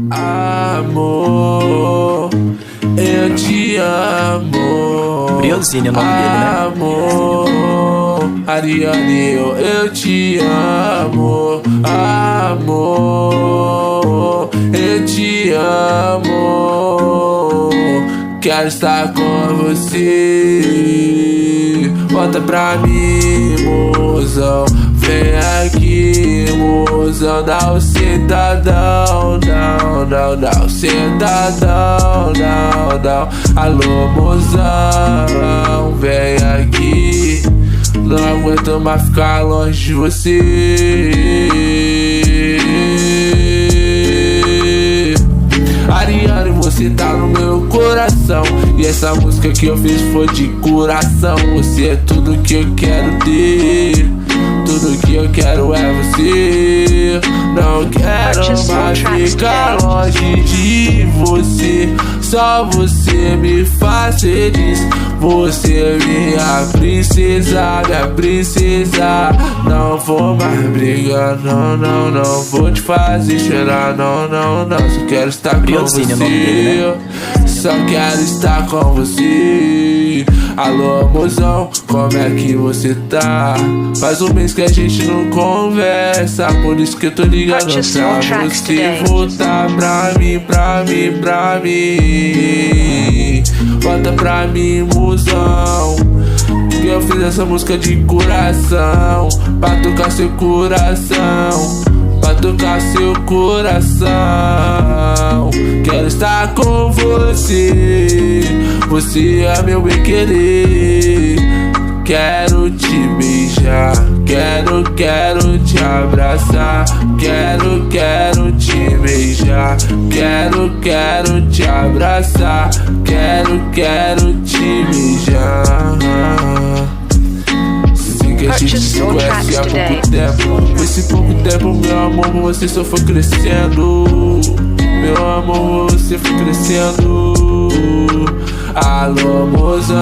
Amor, eu te amo. Brianzinho é o nome dele, né? Amor, Ariane, eu te amo. Amor, eu te amo. Quero estar com você. Bota pra mim, mozão. Vem aqui, mozão. Dá o sentadão, dá o sentadão, dá. Alô, mozão, vem aqui. Não aguento mais ficar longe de você. Ariane, você tá no meu coração. E essa música que eu fiz foi de coração. Você é tudo que eu quero ter. Tudo que eu quero é você. Não quero mais ficar longe de você. Só você me faz feliz. Você é minha princesa, minha princesa. Não vou mais brigar, não vou te fazer chorar, não. Só quero estar com você. Só quero estar com você. Alô, mozão, como é que você tá? Faz um mês que a gente não conversa. Por isso que eu tô ligando pra você voltar pra mim. Bota pra mim, mozão, que eu fiz essa música de coração. Pra tocar seu coração, pra tocar seu coração. Quero estar com você. Você é meu bem-querer. Quero te beijar, quero te abraçar. Quero te beijar, quero te abraçar. Quero te beijar. Sei que a gente se conhece há pouco tempo. Nesse pouco tempo, meu amor, você só foi crescendo. Meu amor, você foi crescendo. Alô, mozão.